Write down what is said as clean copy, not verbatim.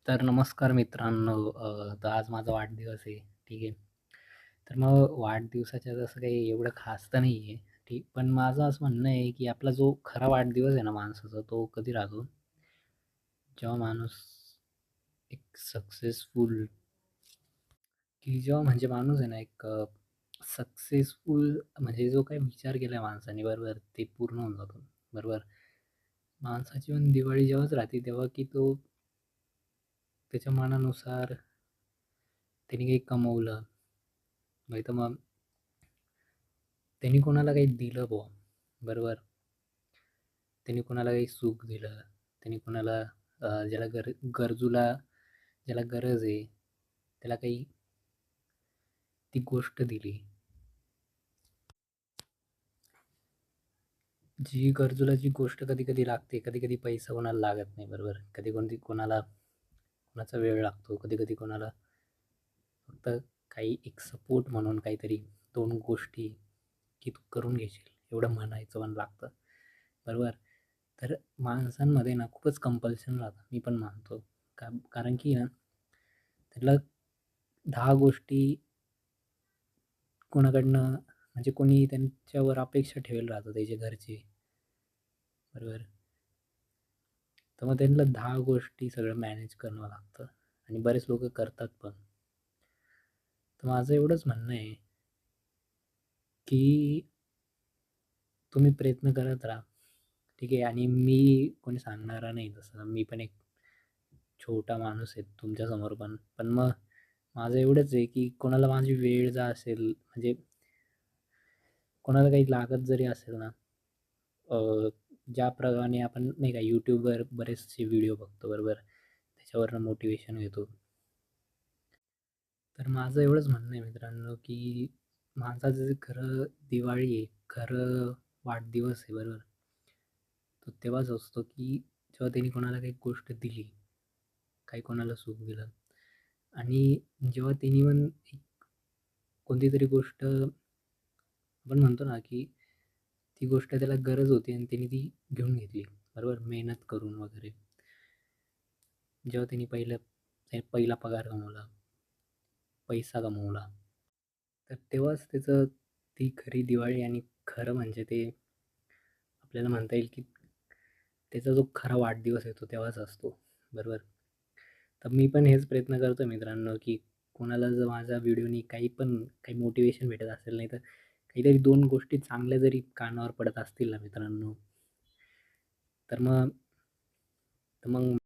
तर नमस्कार मित्रांनो. तर आज माझा वाढदिवस आहे. ठीक आहे. तर मग वाढदिवसाच्या तसं काही एवढं खास तर नाही आहे. ठीक. पण माझं असं म्हणणं आहे, की आपला जो खरा वाढदिवस आहे ना माणसाचा, तो कधी राहतो? जेव्हा माणूस एक सक्सेसफुल की जेव्हा म्हणजे माणूस आहे ना एक सक्सेसफुल म्हणजे जो काही विचार केलाय माणसाने बरोबर, ते पूर्ण होऊन जातो. बरोबर. माणसाची पण दिवाळी जेव्हाच राहते, तेव्हा की तो त्याच्या मनानुसार त्याने काही कमवलं, नाहीतर मग त्यांनी कोणाला काही दिलं बुवा, बरोबर. त्यांनी कोणाला काही सुख दिलं, त्यांनी कोणाला ज्याला गरजूला ज्याला गरज आहे, त्याला काही ती गोष्ट दिली. जी गरजूला जी गोष्ट कधी-कधी लागते, कधी-कधी पैसा कोणाला लागत नाही, बरोबर. कधी कोणाला कोणाचा वेळ लागतो, कधी-कधी कोणाला फक्त काही एक सपोर्ट म्हणून काहीतरी 2 गोष्टी की तू करून घेशील, एवढं म्हणायचं पण लागतं, बरोबर. तर माणसांमध्ये ना खूपच कंपल्शन राहतं, मी पण मानतो. कारण की ना त्याला 10 गोष्टी कोणाकडनं म्हणजे कोणी त्यांच्यावर अपेक्षा ठेवेल राहतं त्याचे घरचे, बरोबर. तर मग त्यांना 10 गोष्टी सगळं मॅनेज करणं लागतं आणि बरेच लोकं करतात पण. तर माझं एवढंच म्हणणं आहे, की तुम्ही प्रयत्न करत राहा. ठीक आहे. आणि मी कोणी सांगणारा नाही तसं. मी पण एक छोटा माणूस आहे तुमच्यासमोर पण. पण मग माझं एवढंच आहे, की कोणाला माझी वेळ जर असेल म्हणजे कोणाला काही लागत जरी असेल ना, अ, ज्याप्रमाणे आपण नाही का YouTubeवर बरेचसे व्हिडिओ बघतो बरोबर. त्याच्यावरनं मोटिव्हेशन घेतो. तर माझं एवढंच म्हणणं आहे मित्रांनो, की माणसाचं जे खरं दिवाळी आहे, खरं वाढदिवस आहे बरोबर. तो तेव्हाच असतो, की जेव्हा त्यांनी कोणाला काही गोष्ट दिली, काही कोणाला सुख दिलं आणि जेव्हा त्यांनी पण एक कोणती तरी गोष्ट आपण म्हणतो ना, की ती गोष्ट त्याला गरज होती आणि त्यांनी ती घेऊन घेतली. बरोबर. मेहनत करून वगैरे. जेव्हा त्यांनी पहिला पगार कमवला, पैसा कमवला, तर तेव्हाच त्याचं ती खरी दिवाळी आणि खरं म्हणजे ते आपल्याला म्हणता येईल, की त्याचा जो खरा वाढदिवस आहे तो तेव्हाच असतो. बरोबर. तर मी पण हेच प्रयत्न करतो मित्रांनो, की कोणाला जर माझ्या व्हिडिओनी काही मोटिव्हेशन भेटत असेल, नाही तर काहीतरी 2 गोष्टी चांगल्या जरी कानावर पडत असतील ना मित्रांनो, तर मग तर मग